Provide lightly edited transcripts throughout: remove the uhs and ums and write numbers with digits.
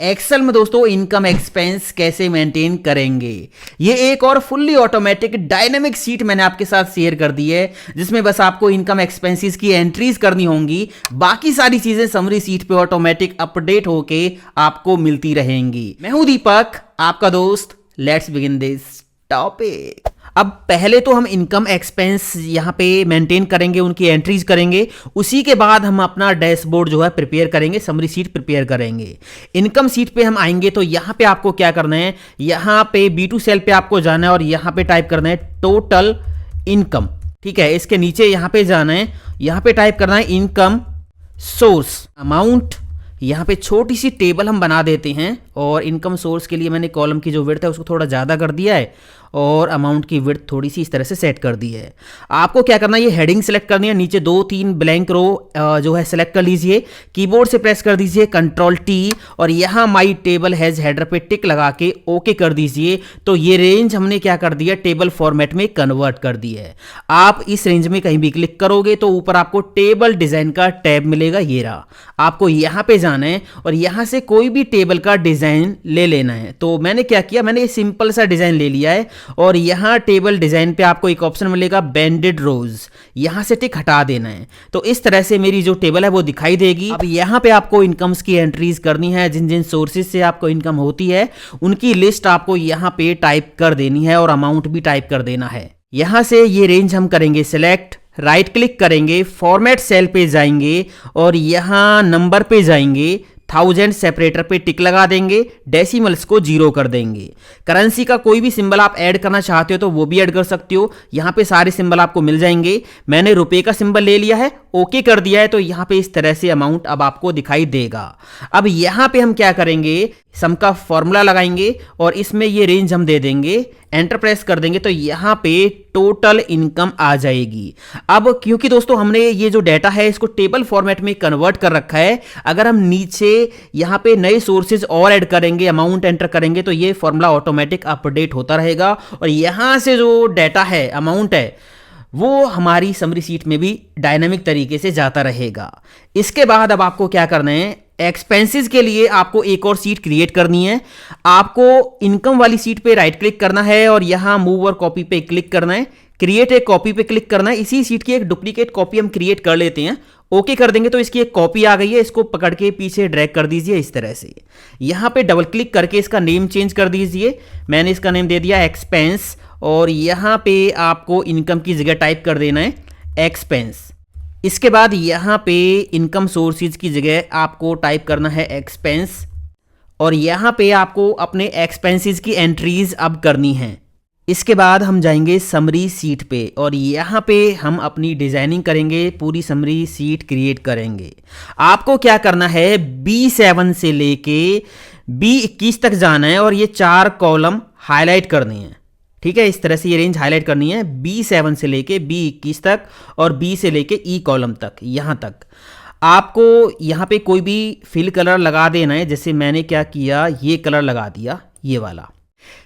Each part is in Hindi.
एक्सेल में दोस्तों इनकम एक्सपेंस कैसे मेंटेन करेंगे, ये एक और फुल्ली ऑटोमेटिक डायनेमिक शीट मैंने आपके साथ शेयर कर दी है, जिसमें बस आपको इनकम एक्सपेंसेस की एंट्रीज करनी होंगी। बाकी सारी चीजें समरी शीट पे ऑटोमेटिक अपडेट होके आपको मिलती रहेंगी। मैं हूं दीपक, आपका दोस्त। Let's begin this topic. अब पहले तो हम इनकम एक्सपेंस यहाँ पे मेंटेन करेंगे, उनकी एंट्रीज करेंगे। उसी के बाद हम अपना डैशबोर्ड जो है प्रिपेयर करेंगे, समरी शीट प्रिपेयर करेंगे। इनकम शीट पे हम आएंगे तो यहाँ पे आपको क्या करना है, यहाँ पे B2 सेल पे आपको जाना है और यहाँ पे टाइप करना है टोटल इनकम। ठीक है, इसके नीचे यहाँ पे जाना है, यहाँ पे टाइप करना है इनकम सोर्स अमाउंट। यहाँ पे छोटी सी टेबल हम बना देते हैं और इनकम सोर्स के लिए मैंने कॉलम की जो विड्थ है उसको थोड़ा ज़्यादा कर दिया है और अमाउंट की विड्थ थोड़ी सी इस तरह से सेट कर दी है। आपको क्या करना है, ये हेडिंग सेलेक्ट करनी है, नीचे 2-3 ब्लैंक रो जो है सेलेक्ट कर लीजिए, कीबोर्ड से प्रेस कर दीजिए Ctrl+T और यहाँ माई टेबल हैज़ हेडर पे टिक लगा के ओके कर दीजिए। तो ये रेंज हमने क्या कर दिया, टेबल फॉर्मेट में कन्वर्ट कर दी है। आप इस रेंज में कहीं भी क्लिक करोगे तो ऊपर आपको टेबल डिज़ाइन का टैब मिलेगा, ये रहा। आपको यहाँ पे जाना है और यहाँ से कोई भी टेबल का डिज़ाइन ले लेना है। तो मैंने क्या किया, मैंने ये सिंपल सा डिज़ाइन ले लिया है और यहाँ टेबल डिज़ाइन पे आपको एक ऑप्शन मिलेगा बेंडेड रोज, यहाँ से टिक हटा देना है। तो इस तरह से मेरी जो टेबल है वो दिखाई देगी। अब यहाँ पे आपको इनकम्स की एंट्रीज करनी है, जिन जिन सोर्सेज से आपको इनकम होती है उनकी लिस्ट आपको यहाँ पे टाइप कर देनी है और अमाउंट भी टाइप कर देना है। यहाँ से ये रेंज हम करेंगे सिलेक्ट, राइट क्लिक करेंगे, फॉर्मेट सेल पे जाएंगे और यहाँ नंबर पे जाएंगे, 1000 सेपरेटर पे टिक लगा देंगे, डेसिमल्स को 0 कर देंगे। करेंसी का कोई भी सिंबल आप ऐड करना चाहते हो तो वो भी ऐड कर सकते हो, यहाँ पे सारे सिंबल आपको मिल जाएंगे। मैंने रुपए का सिंबल ले लिया है, ओके कर दिया है, तो यहाँ पे इस तरह से अमाउंट अब आपको दिखाई देगा। अब यहाँ पे हम क्या करेंगे, सम का फॉर्मूला लगाएंगे और इसमें ये रेंज हम दे देंगे, एंटर प्रेस कर देंगे तो यहाँ पे टोटल इनकम आ जाएगी। अब क्योंकि दोस्तों हमने ये जो डाटा है इसको टेबल फॉर्मेट में कन्वर्ट कर रखा है, अगर हम नीचे यहाँ पे नए सोर्सेज और ऐड करेंगे, अमाउंट एंटर करेंगे तो ये फॉर्मूला ऑटोमेटिक अपडेट होता रहेगा और यहाँ से जो डाटा है, अमाउंट है, वो हमारी समरी शीट में भी डायनामिक तरीके से जाता रहेगा। इसके बाद अब आपको क्या करना है, एक्सपेंसेस के लिए आपको एक और सीट क्रिएट करनी है। आपको इनकम वाली सीट पे राइट क्लिक करना है और यहाँ मूव और कॉपी पे क्लिक करना है, क्रिएट एक कॉपी पे क्लिक करना है। इसी सीट की एक डुप्लीकेट कॉपी हम क्रिएट कर लेते हैं, ओके कर देंगे तो इसकी एक कॉपी आ गई है। इसको पकड़ के पीछे ड्रैग कर दीजिए इस तरह से, यहाँ पे डबल क्लिक करके इसका नेम चेंज कर दीजिए। मैंने इसका नेम दे दिया एक्सपेंस और यहाँ पे आपको इनकम की जगह टाइप कर देना है एक्सपेंस। इसके बाद यहाँ पे इनकम सोर्सेज की जगह आपको टाइप करना है एक्सपेंस और यहाँ पे आपको अपने एक्सपेंसेस की एंट्रीज अब करनी है। इसके बाद हम जाएंगे समरी सीट पे और यहाँ पे हम अपनी डिजाइनिंग करेंगे, पूरी समरी सीट क्रिएट करेंगे। आपको क्या करना है, B7 से लेके B21 तक जाना है और ये 4 कॉलम हाईलाइट करनी है। ठीक है, इस तरह से ये रेंज हाईलाइट करनी है, B7 से लेके B21 तक और B से लेके E कॉलम तक। यहाँ तक आपको यहाँ पे कोई भी फिल कलर लगा देना है, जैसे मैंने क्या किया, ये कलर लगा दिया, ये वाला।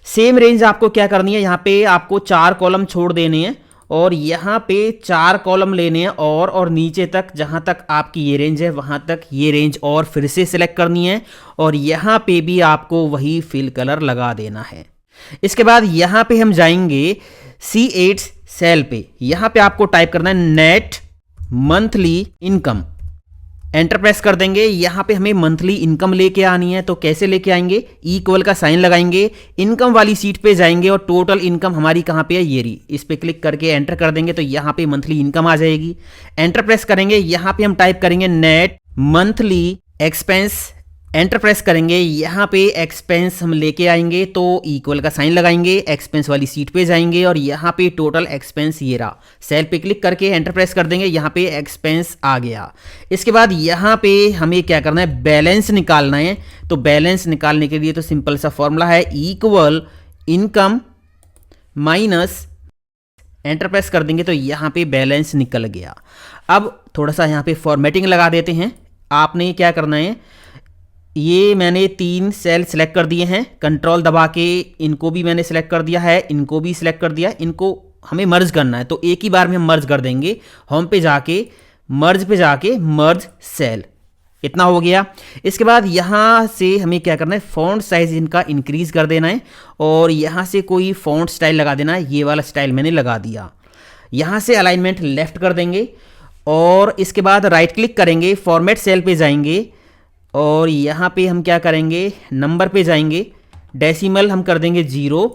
सेम रेंज आपको क्या करनी है, यहाँ पे आपको 4 कॉलम छोड़ देने हैं और यहाँ पे 4 कॉलम लेने हैं और नीचे तक, जहाँ तक आपकी ये रेंज है वहाँ तक ये रेंज और फिर से सिलेक्ट करनी है और यहाँ पे भी आपको वही फिल कलर लगा देना है। इसके बाद यहाँ पे हम जाएंगे C8 सेल पे, यहाँ पे आपको टाइप करना है net monthly income, enter press कर देंगे। यहाँ पे हमें मंथली इनकम लेके आनी है, तो कैसे लेके आएंगे, इक्वल का साइन लगाएंगे, इनकम वाली सीट पे जाएंगे और टोटल इनकम हमारी कहाँ पे है, ये रही, इस पे क्लिक करके एंटर कर देंगे तो यहाँ पे मंथली इनकम आ जाएगी। एंटर प्रेस करेंगे, यहाँ पे हम टाइप करेंगे net monthly expense, enter press करेंगे, यहाँ पे एक्सपेंस हम लेके आएंगे तो इक्वल का साइन लगाएंगे, एक्सपेंस वाली सीट पे जाएंगे और यहाँ पे टोटल एक्सपेंस ये रहा, सेल पे क्लिक करके एंटर प्रेस कर देंगे, यहाँ पे एक्सपेंस आ गया। इसके बाद यहाँ पे हमें क्या करना है, बैलेंस निकालना है। तो बैलेंस निकालने के लिए तो सिंपल सा फॉर्मूला है, equal income minus, enter press कर देंगे तो यहाँ पे बैलेंस निकल गया। अब थोड़ा सा यहाँ पे फॉर्मेटिंग लगा देते हैं। आपने क्या करना है, ये मैंने 3 सेल सेलेक्ट कर दिए हैं, कंट्रोल दबा के इनको भी मैंने सेलेक्ट कर दिया है, इनको भी सिलेक्ट कर दिया। इनको हमें मर्ज करना है तो एक ही बार में हम मर्ज कर देंगे। होम पे जाके मर्ज पे जाके मर्ज सेल, इतना हो गया। इसके बाद यहाँ से हमें क्या करना है, फ़ॉन्ट साइज़ इनका इंक्रीज़ कर देना है और यहाँ से कोई फ़ॉन्ट स्टाइल लगा देना है। ये वाला स्टाइल मैंने लगा दिया। यहाँ से अलाइनमेंट लेफ़्ट कर देंगे और इसके बाद राइट क्लिक करेंगे, फॉर्मेट सेल पे जाएंगे और यहाँ पे हम क्या करेंगे, नंबर पे जाएंगे, डेसिमल हम कर देंगे 0,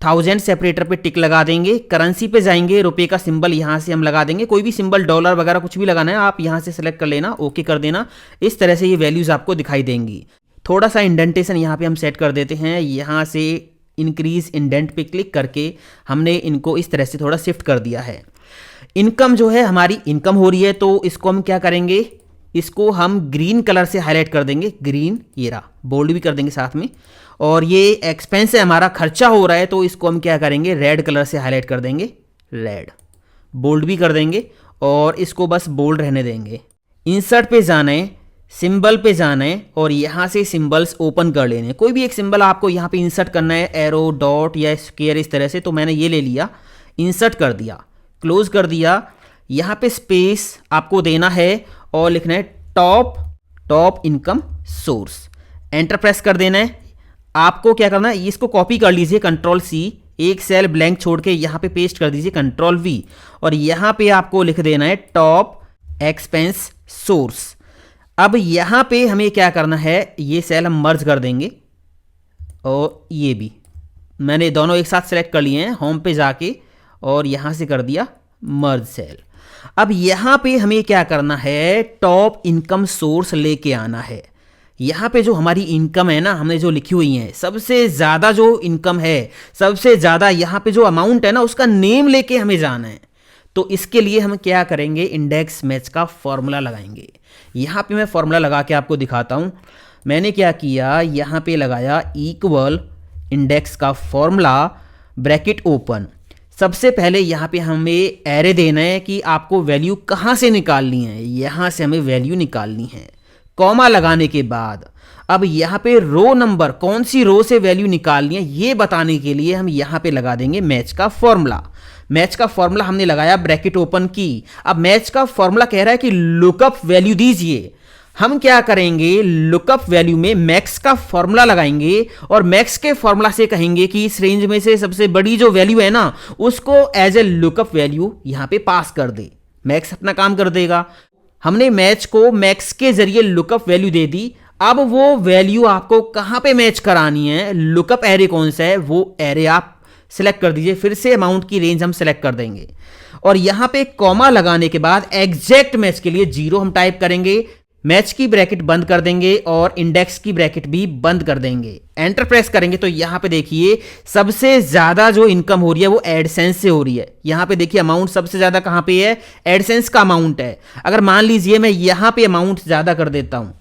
1000 सेपरेटर पे टिक लगा देंगे, करेंसी पे जाएंगे, रुपए का सिंबल यहाँ से हम लगा देंगे, कोई भी सिंबल डॉलर वगैरह कुछ भी लगाना है आप यहाँ से सेलेक्ट कर लेना, ओके कर देना। इस तरह से ये वैल्यूज़ आपको दिखाई देंगी। थोड़ा सा इंडेंटेशन यहाँ पे हम सेट कर देते हैं, यहाँ से इंक्रीज इंडेंट पे क्लिक करके हमने इनको इस तरह से थोड़ा शिफ्ट कर दिया है। इनकम जो है हमारी इनकम हो रही है तो इसको हम क्या करेंगे, इसको हम ग्रीन कलर से हाईलाइट कर देंगे, ग्रीन, ये रहा, बोल्ड भी कर देंगे साथ में। और ये एक्सपेंस है हमारा, खर्चा हो रहा है तो इसको हम क्या करेंगे, रेड कलर से हाईलाइट कर देंगे, रेड, बोल्ड भी कर देंगे और इसको बस बोल्ड रहने देंगे। इंसर्ट पे जाना है, सिंबल पे जाना है और यहाँ से सिंबल्स ओपन कर लेने। कोई भी एक सिंबल आपको यहाँ पे इंसर्ट करना है, एरो, डॉट या स्क्वायर इस तरह से, तो मैंने ये ले लिया, इंसर्ट कर दिया, क्लोज कर दिया। यहाँ पे स्पेस आपको देना है और लिखना है top income source, enter press कर देना है। आपको क्या करना है, इसको कॉपी कर लीजिए, कंट्रोल सी, एक सेल ब्लैंक छोड़ के यहाँ पे पेस्ट कर दीजिए, कंट्रोल वी, और यहाँ पे आपको लिख देना है टॉप एक्सपेंस सोर्स। अब यहाँ पे हमें क्या करना है, ये सेल हम मर्ज कर देंगे और ये भी मैंने दोनों एक साथ सेलेक्ट कर लिए हैं, होम पे जाके और यहाँ से कर दिया मर्ज सेल। अब यहाँ पे हमें क्या करना है, टॉप इनकम सोर्स लेके आना है। यहाँ पे जो हमारी इनकम है ना, हमने जो लिखी हुई है, सबसे ज़्यादा जो इनकम है, सबसे ज़्यादा यहाँ पे जो अमाउंट है ना, उसका नेम लेके हमें जाना है। तो इसके लिए हम क्या करेंगे, इंडेक्स मैच का फॉर्मूला लगाएंगे। यहाँ पे मैं फॉर्मूला लगा के आपको दिखाता हूँ। मैंने क्या किया, यहाँ पे लगाया इक्वल इंडेक्स का फॉर्मूला, ब्रैकेट ओपन। सबसे पहले यहाँ पे हमें एरे देना है कि आपको वैल्यू कहाँ से निकालनी है, यहाँ से हमें वैल्यू निकालनी है। कॉमा लगाने के बाद अब यहाँ पे रो नंबर, कौन सी रो से वैल्यू निकालनी है ये बताने के लिए हम यहाँ पे लगा देंगे मैच का फॉर्मूला। मैच का फॉर्मूला हमने लगाया, ब्रैकेट ओपन की। अब मैच का फॉर्मूला कह रहा है कि लुकअप वैल्यू दीजिए। हम क्या करेंगे, लुकअप वैल्यू में मैक्स का फॉर्मूला लगाएंगे और मैक्स के फॉर्मूला से कहेंगे कि इस रेंज में से सबसे बड़ी जो वैल्यू है ना, उसको एज ए लुकअप वैल्यू यहाँ पे पास कर दे। मैक्स अपना काम कर देगा। हमने मैच को मैक्स के जरिए लुकअप वैल्यू दे दी। अब वो वैल्यू आपको कहाँ पे मैच करानी है, लुकअप एरे कौन सा है, वो एरे आप सिलेक्ट कर दीजिए। फिर से अमाउंट की रेंज हम सिलेक्ट कर देंगे और यहाँ पे कॉमा लगाने के बाद एग्जैक्ट मैच के लिए 0 हम टाइप करेंगे, मैच की ब्रैकेट बंद कर देंगे और इंडेक्स की ब्रैकेट भी बंद कर देंगे। एंटर प्रेस करेंगे तो यहाँ पे देखिए सबसे ज्यादा जो इनकम हो रही है वो एडसेंस से हो रही है। यहाँ पे देखिए अमाउंट सबसे ज्यादा कहाँ पे है, एडसेंस का अमाउंट है। अगर मान लीजिए मैं यहाँ पे अमाउंट ज्यादा कर देता हूँ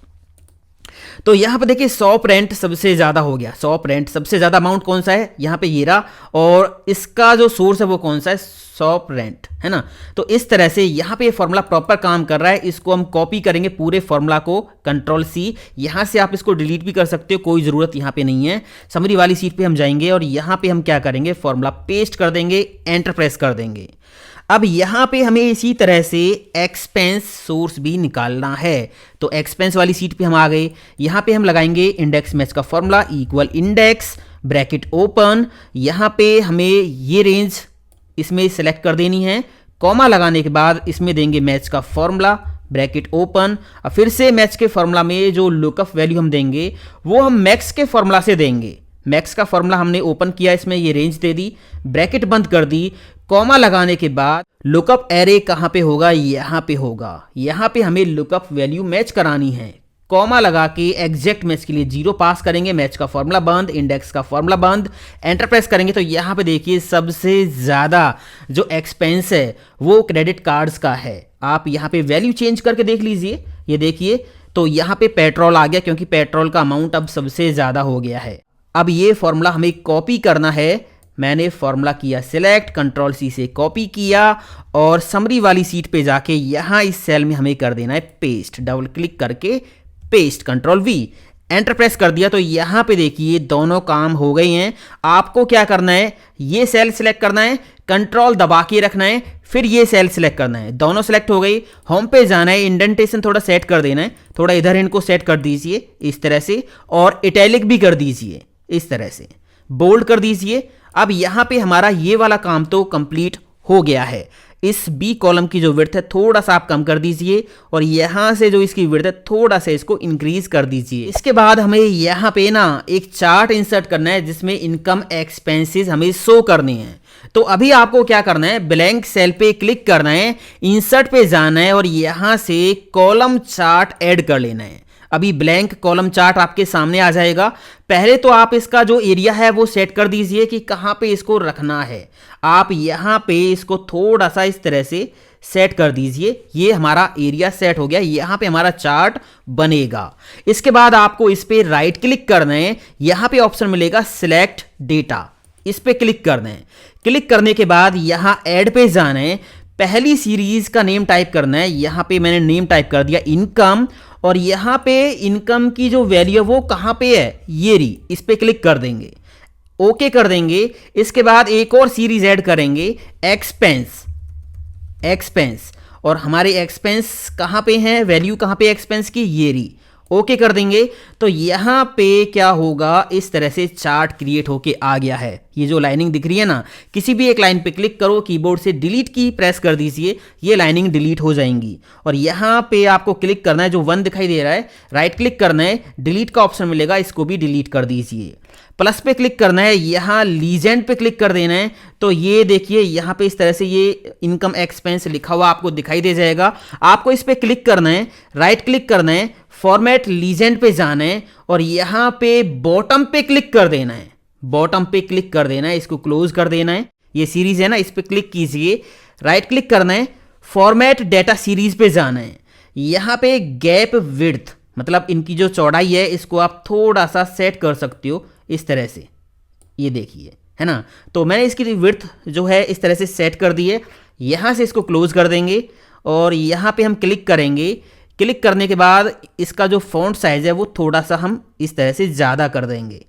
तो यहाँ पे देखिए शॉप रेंट सबसे ज़्यादा हो गया। शॉप रेंट सबसे ज़्यादा अमाउंट कौन सा है, यहाँ पे ये रहा, और इसका जो सोर्स है वो कौन सा है, शॉप रेंट, है ना। तो इस तरह से यहाँ पे ये फॉर्मूला प्रॉपर काम कर रहा है। इसको हम कॉपी करेंगे पूरे फॉर्मूला को, कंट्रोल सी। यहाँ से आप इसको डिलीट भी कर सकते हो, कोई ज़रूरत यहाँ पे नहीं है। समरी वाली सीट पे हम जाएंगे और यहाँ पे हम क्या करेंगे, फॉर्मूला पेस्ट कर देंगे, एंटर प्रेस कर देंगे। अब यहाँ पे हमें इसी तरह से एक्सपेंस सोर्स भी निकालना है। तो एक्सपेंस वाली सीट पे हम आ गए। यहाँ पे हम लगाएंगे इंडेक्स मैच का formula, equal index, bracket open. यहाँ पे हमें ये रेंज इसमें सेलेक्ट कर देनी है। कॉमा लगाने के बाद इसमें देंगे मैच का फॉर्मूला, ब्रैकेट ओपन। और फिर से मैच के फॉर्मूला में जो लुकअप वैल्यू हम देंगे वो हम मैक्स के फॉर्मूला से देंगे। मैक्स का फॉर्मूला हमने ओपन किया, इसमें ये रेंज दे दी, ब्रैकेट बंद कर दी। कॉमा लगाने के बाद लुकअप एरे कहाँ पे होगा, यहाँ पे होगा। यहाँ पे हमें लुकअप वैल्यू मैच करानी है। कॉमा लगा के एग्जैक्ट मैच के लिए 0 पास करेंगे, मैच का फॉर्मूला बंद, इंडेक्स का फॉर्मूला बंद। एंटर प्रेस करेंगे तो यहाँ पे देखिए सबसे ज़्यादा जो एक्सपेंस है वो क्रेडिट कार्ड्स का है। आप यहाँ पे वैल्यू चेंज करके देख लीजिए, ये देखिए तो यहाँ पे पेट्रोल आ गया, क्योंकि पेट्रोल का अमाउंट अब सबसे ज़्यादा हो गया है। अब ये फॉर्मूला हमें कॉपी करना है। मैंने फॉर्मूला किया सिलेक्ट, कंट्रोल सी से कॉपी किया और समरी वाली सीट पे जाके यहाँ इस सेल में हमें कर देना है पेस्ट। डबल क्लिक करके paste, control we, enter press कर दिया तो यहाँ पे देखिए दोनों काम हो गए हैं। आपको क्या करना है, ये सेल सिलेक्ट करना है, कंट्रोल दबा के रखना है, फिर ये सेल सेलेक्ट करना है। दोनों सेलेक्ट हो गई, होम पे जाना है, इंडेंटेशन थोड़ा सेट कर देना है, थोड़ा इधर इनको सेट कर दीजिए इस तरह से, और इटैलिक भी कर दीजिए इस तरह से, बोल्ड कर दीजिए। अब यहां पे हमारा ये वाला काम तो कंप्लीट हो गया है। इस बी कॉलम की जो विड्थ है थोड़ा सा आप कम कर दीजिए, और यहां से जो इसकी विड्थ है थोड़ा सा इसको इंक्रीज कर दीजिए। इसके बाद हमें यहां पे ना एक चार्ट इंसर्ट करना है जिसमें इनकम एक्सपेंसेस हमें शो करने हैं। तो अभी आपको क्या करना है, ब्लैंक सेल पे क्लिक करना है, इंसर्ट पे जाना है और यहां से कॉलम चार्ट ऐड कर लेना है। अभी ब्लैंक कॉलम चार्ट आपके सामने आ जाएगा। पहले तो आप इसका जो एरिया है वो सेट कर दीजिए कि कहां पे इसको रखना है। आप यहां पे इसको थोड़ा सा इस तरह से सेट कर दीजिए। ये हमारा एरिया सेट हो गया, यहां पे हमारा चार्ट बनेगा। इसके बाद आपको इस पे राइट क्लिक करना है, यहां पे ऑप्शन मिलेगा सिलेक्ट डेटा, इस पे क्लिक करना है। क्लिक करने के बाद यहां ऐड पे जाना है, पहली सीरीज का नेम टाइप करना है। यहां पे मैंने नेम टाइप कर दिया इनकम, और यहां पे इनकम की जो वैल्यू है वो कहां पे है, ये रही, इस पे क्लिक कर देंगे, ओके कर देंगे। इसके बाद एक और सीरीज ऐड करेंगे, एक्सपेंस। एक्सपेंस, और हमारे एक्सपेंस कहां पे हैं, वैल्यू कहां पे एक्सपेंस की, ये रही, ओके कर देंगे। तो यहां पे क्या होगा, इस तरह से चार्ट क्रिएट होके आ गया है। ये जो लाइनिंग दिख रही है ना, किसी भी एक लाइन पे क्लिक करो, कीबोर्ड से डिलीट की प्रेस कर दीजिए, ये लाइनिंग डिलीट हो जाएंगी। और यहां पे आपको क्लिक करना है, जो 1 दिखाई दे रहा है, राइट क्लिक करना है, डिलीट का ऑप्शन मिलेगा, इसको भी डिलीट कर दीजिए। प्लस पे क्लिक करना है, यहां लीजेंड पे क्लिक कर देना है। तो ये देखिए यहां पे इस तरह से ये इनकम एक्सपेंस लिखा हुआ आपको दिखाई दे जाएगा। आपको इस पे क्लिक करना है, राइट क्लिक करना है, फॉर्मेट लीजेंड पे जाना है, और यहां पे बॉटम पे क्लिक कर देना है। बॉटम पे क्लिक कर देना है, इसको क्लोज कर देना है। ये सीरीज है ना, इस पे क्लिक कीजिए, राइट क्लिक करना है, फॉर्मेट डेटा सीरीज पे जाना है। यहां पे गैप विड्थ, मतलब इनकी जो चौड़ाई है इसको आप थोड़ा सा सेट कर सकते हो इस तरह से, ये देखिए, है ना। तो मैंने इसकी विड्थ जो है इस तरह से सेट कर दी है। यहां से इसको क्लोज कर देंगे, और यहां पे हम क्लिक करेंगे। क्लिक करने के बाद इसका जो फॉन्ट साइज है वो थोड़ा सा हम इस तरह से ज़्यादा कर देंगे,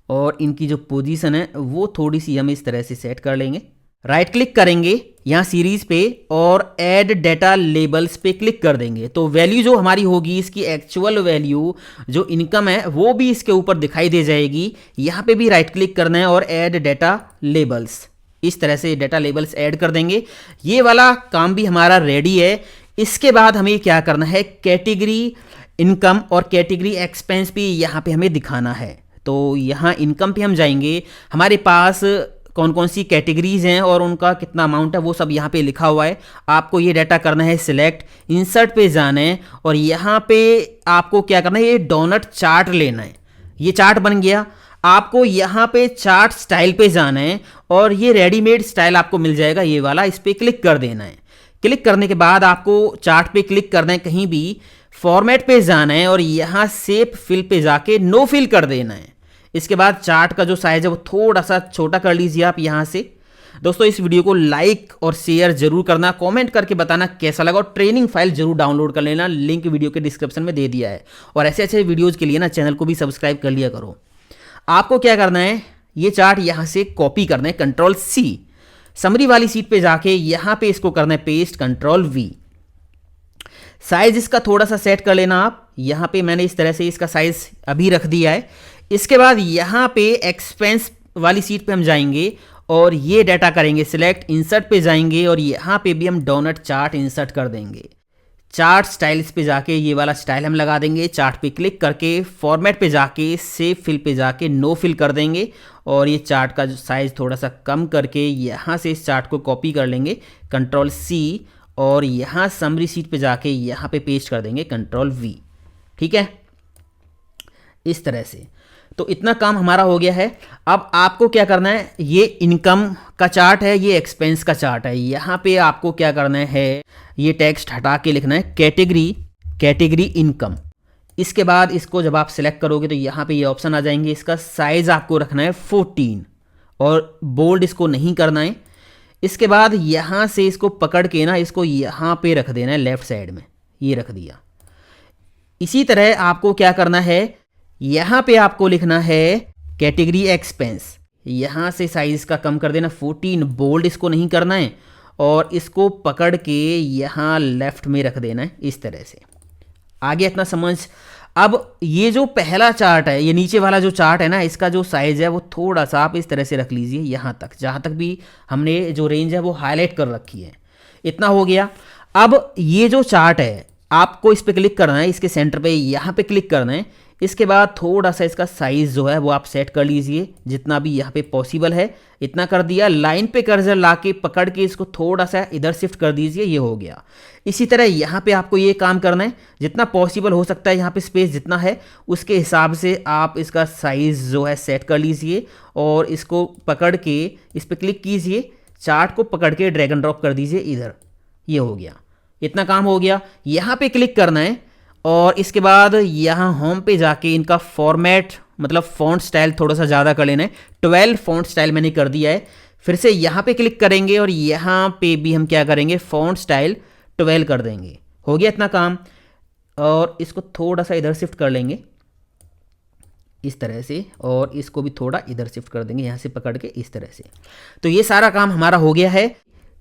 और इनकी जो पोजीशन है वो थोड़ी सी हम इस तरह से सेट कर लेंगे। राइट क्लिक करेंगे यहाँ सीरीज पे, और ऐड डेटा लेबल्स पे क्लिक कर देंगे। तो वैल्यू जो हमारी होगी, इसकी एक्चुअल वैल्यू जो इनकम है वो भी इसके ऊपर दिखाई दे जाएगी। यहाँ पे भी राइट क्लिक करना है और ऐड डेटा लेबल्स, इस तरह से डेटा लेबल्स ऐड कर देंगे। ये वाला काम भी हमारा रेडी है। इसके बाद हमें क्या करना है, कैटेगरी इनकम और कैटेगरी एक्सपेंस भी यहाँ पे हमें दिखाना है। तो यहाँ इनकम पे हम जाएंगे, हमारे पास कौन कौन सी कैटेगरीज हैं और उनका कितना अमाउंट है वो सब यहाँ पे लिखा हुआ है। आपको ये डाटा करना है सिलेक्ट, इंसर्ट पे जाना है, और यहाँ पे आपको क्या करना है, ये डोनट चार्ट लेना है। ये चार्ट बन गया। आपको यहाँ पे चार्ट स्टाइल पे जाना है, और ये रेडीमेड स्टाइल आपको मिल जाएगा ये वाला, इस पर क्लिक कर देना है। क्लिक करने के बाद आपको चार्ट पे क्लिक करना है, कहीं भी फॉर्मेट पे जाना है, और यहाँ सेव फिल पे जाके नो फिल कर देना है। इसके बाद चार्ट का जो साइज है वो थोड़ा सा छोटा कर लीजिए आप यहाँ से। दोस्तों इस वीडियो को लाइक और शेयर जरूर करना, कमेंट करके बताना कैसा लगा, और ट्रेनिंग फाइल जरूर डाउनलोड कर लेना, लिंक वीडियो के डिस्क्रिप्शन में दे दिया है। और ऐसे अच्छे वीडियोज़ के लिए ना चैनल को भी सब्सक्राइब कर लिया करो। आपको क्या करना है, ये चार्ट यहाँ से कॉपी करना है, Ctrl+C, समरी वाली सीट पे जाके यहाँ पे इसको करना है पेस्ट, Ctrl+V। साइज इसका थोड़ा सा सेट कर लेना आप। यहाँ पे मैंने इस तरह से इसका साइज अभी रख दिया है। इसके बाद यहाँ पे एक्सपेंस वाली सीट पे हम जाएंगे, और ये डाटा करेंगे सिलेक्ट, इंसर्ट पे जाएंगे, और यहाँ पे भी हम डोनट चार्ट इंसर्ट कर देंगे। चार्ट स्टाइल्स पे जाके ये वाला स्टाइल हम लगा देंगे। चार्ट पे क्लिक करके फॉर्मेट पे जाके सेव फिल पे जाके नो फिल कर देंगे, और ये चार्ट का जो साइज़ थोड़ा सा कम करके यहाँ से इस चार्ट को कॉपी कर लेंगे, Ctrl+C, और यहाँ समरी सीट पे जाके यहाँ पे पेस्ट कर देंगे, Ctrl+V। ठीक है, इस तरह से। तो इतना काम हमारा हो गया है। अब आपको क्या करना है, ये इनकम का चार्ट है, ये एक्सपेंस का चार्ट है। यहाँ पे आपको क्या करना है, ये टेक्स्ट हटा के लिखना है कैटेगरी इनकम। इसके बाद इसको जब आप सिलेक्ट करोगे तो यहाँ पे ये ऑप्शन आ जाएंगे। इसका साइज आपको रखना है 14, और बोल्ड इसको नहीं करना है। इसके बाद यहाँ से इसको पकड़ के ना इसको यहाँ पे रख देना है, लेफ्ट साइड में, ये रख दिया। इसी तरह आपको क्या करना है, यहाँ पे आपको लिखना है कैटेगरी एक्सपेंस। यहाँ से साइज़ का कम कर देना 14, बोल्ड इसको नहीं करना है, और इसको पकड़ के यहाँ लेफ्ट में रख देना है इस तरह से। आगे इतना समझ। अब ये जो पहला चार्ट है, ये नीचे वाला जो चार्ट है ना, इसका जो साइज़ है वो थोड़ा सा आप इस तरह से रख लीजिए यहाँ तक, जहाँ तक भी हमने जो रेंज है वो हाईलाइट कर रखी है। इतना हो गया। अब ये जो चार्ट है आपको इस पर क्लिक करना है, इसके सेंटर पे यहाँ पे क्लिक करना है। इसके बाद थोड़ा सा इसका साइज़ जो है वो आप सेट कर लीजिए जितना भी यहाँ पे पॉसिबल है। इतना कर दिया। लाइन पे कर्सर लाके पकड़ के इसको थोड़ा सा इधर शिफ्ट कर दीजिए, ये हो गया। इसी तरह यहाँ पे आपको ये काम करना है, जितना पॉसिबल हो सकता है यहाँ पे स्पेस जितना है उसके हिसाब से आप इसका साइज़ जो है सेट कर लीजिए, और इसको पकड़ के इस पर क्लिक कीजिए, चार्ट को पकड़ के ड्रैग एंड ड्रॉप कर दीजिए इधर, ये हो गया। इतना काम हो गया। यहाँ पे क्लिक करना है और इसके बाद यहाँ होम पे जाके इनका फॉर्मेट मतलब फॉन्ट स्टाइल थोड़ा सा ज़्यादा कर लेना है। 12 फॉन्ट स्टाइल मैंने कर दिया है। फिर से यहाँ पे क्लिक करेंगे और यहाँ पे भी हम क्या करेंगे, फॉन्ट स्टाइल 12 कर देंगे। हो गया इतना काम। और इसको थोड़ा सा इधर शिफ्ट कर लेंगे इस तरह से, और इसको भी थोड़ा इधर शिफ्ट कर देंगे यहाँ से पकड़ के इस तरह से। तो ये सारा काम हमारा हो गया है।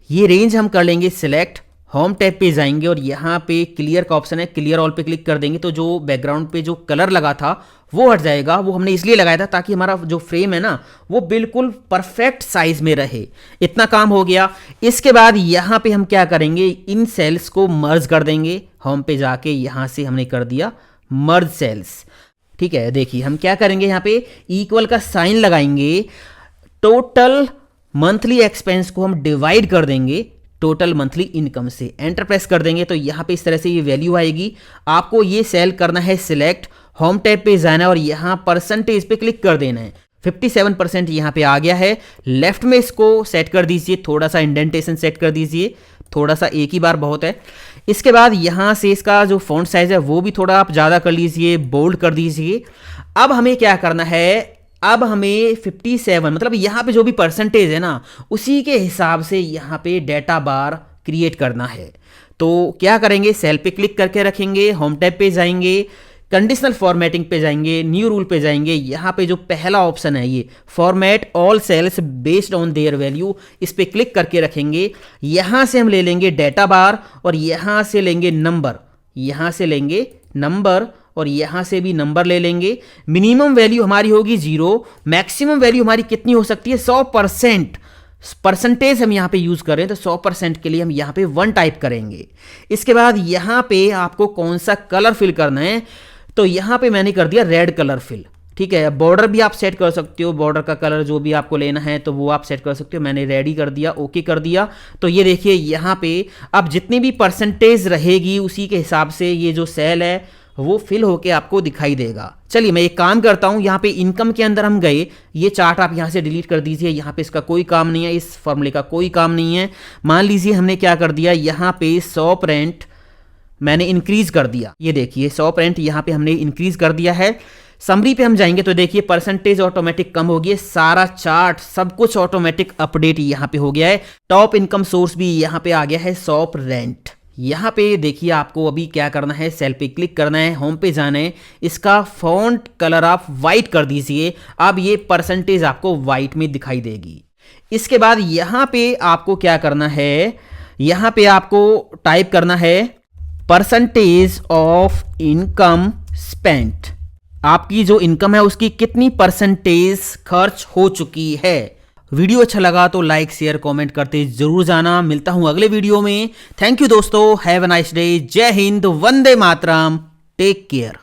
ये रेंज हम कर लेंगे सिलेक्ट, होम टैब पे जाएंगे और यहाँ पे क्लियर का ऑप्शन है, क्लियर ऑल पे क्लिक कर देंगे तो जो बैकग्राउंड पे जो कलर लगा था वो हट जाएगा। वो हमने इसलिए लगाया था ताकि हमारा जो फ्रेम है ना वो बिल्कुल परफेक्ट साइज में रहे। इतना काम हो गया। इसके बाद यहाँ पे हम क्या करेंगे, इन सेल्स को मर्ज कर देंगे। होम पे जाके यहाँ से हमने कर दिया मर्ज सेल्स। ठीक है, देखिए हम क्या करेंगे, यहाँ पे इक्वल का साइन लगाएंगे। टोटल मंथली एक्सपेंस को हम डिवाइड कर देंगे टोटल मंथली इनकम से। एंटर प्रेस कर देंगे तो यहाँ पे इस तरह से ये वैल्यू आएगी। आपको ये सेल करना है सिलेक्ट, होम टैब पे जाना है और यहाँ परसेंटेज पे क्लिक कर देना है। 57% यहाँ पे आ गया है। लेफ्ट में इसको सेट कर दीजिए, थोड़ा सा इंडेंटेशन सेट कर दीजिए, थोड़ा सा, एक ही बार बहुत है। इसके बाद यहाँ से इसका जो फॉन्ट साइज है वो भी थोड़ा आप ज़्यादा कर लीजिए, बोल्ड कर दीजिए। अब हमें क्या करना है, अब हमें 57 मतलब यहाँ पे जो भी परसेंटेज है ना उसी के हिसाब से यहाँ पे डेटा बार क्रिएट करना है। तो क्या करेंगे, सेल पे क्लिक करके रखेंगे, होम टैब पे जाएंगे, कंडीशनल फॉर्मेटिंग पे जाएंगे, न्यू रूल पे जाएंगे। यहाँ पे जो पहला ऑप्शन है ये format all cells based on their value, इस पे क्लिक करके रखेंगे। यहाँ से हम ले लेंगे डेटा बार और यहाँ से लेंगे नंबर, यहाँ से लेंगे नंबर और यहाँ से भी नंबर ले लेंगे। मिनिमम वैल्यू हमारी होगी 0, मैक्सिमम वैल्यू हमारी कितनी हो सकती है 100%। परसेंटेज हम यहाँ पे यूज़ कर रहे हैं तो 100% के लिए हम यहाँ पे 1 टाइप करेंगे। इसके बाद यहाँ पे आपको कौन सा कलर फिल करना है, तो यहाँ पे मैंने कर दिया रेड कलर फिल। ठीक है, बॉर्डर भी आप सेट कर सकते हो, बॉर्डर का कलर जो भी आपको लेना है तो वो आप सेट कर सकते हो। मैंने रेडी कर दिया, ओके कर दिया। तो ये देखिए यहाँ पे अब जितनी भी परसेंटेज रहेगी उसी के हिसाब से ये जो सेल है वो फिल होके आपको दिखाई देगा। चलिए मैं एक काम करता हूँ, यहाँ पे इनकम के अंदर हम गए, ये चार्ट आप यहाँ से डिलीट कर दीजिए। यहाँ पे इसका कोई काम नहीं है, इस फॉर्मूले का कोई काम नहीं है। मान लीजिए हमने क्या कर दिया, यहाँ पे 100% मैंने इंक्रीज कर दिया। ये देखिए 100% यहाँ पे हमने इंक्रीज कर दिया है। समरी पे हम जाएंगे तो देखिए परसेंटेज ऑटोमेटिक कम हो गई है, सारा चार्ट सब कुछ ऑटोमेटिक अपडेट यहाँ पे हो गया है। टॉप इनकम सोर्स भी यहाँ पे आ गया है, शॉप रेंट। यहाँ पे देखिए आपको अभी क्या करना है, सेल पे क्लिक करना है, होम पे जाना है, इसका फॉन्ट कलर आप वाइट कर दीजिए। अब ये परसेंटेज आपको वाइट में दिखाई देगी। इसके बाद यहाँ पे आपको क्या करना है, यहाँ पे आपको टाइप करना है परसेंटेज ऑफ इनकम स्पेंट। आपकी जो इनकम है उसकी कितनी परसेंटेज खर्च हो चुकी है। वीडियो अच्छा लगा तो लाइक शेयर कमेंट करते जरूर जाना। मिलता हूं अगले वीडियो में। थैंक यू दोस्तों, हैव अ नाइस डे। जय हिंद, वंदे मातरम, टेक केयर।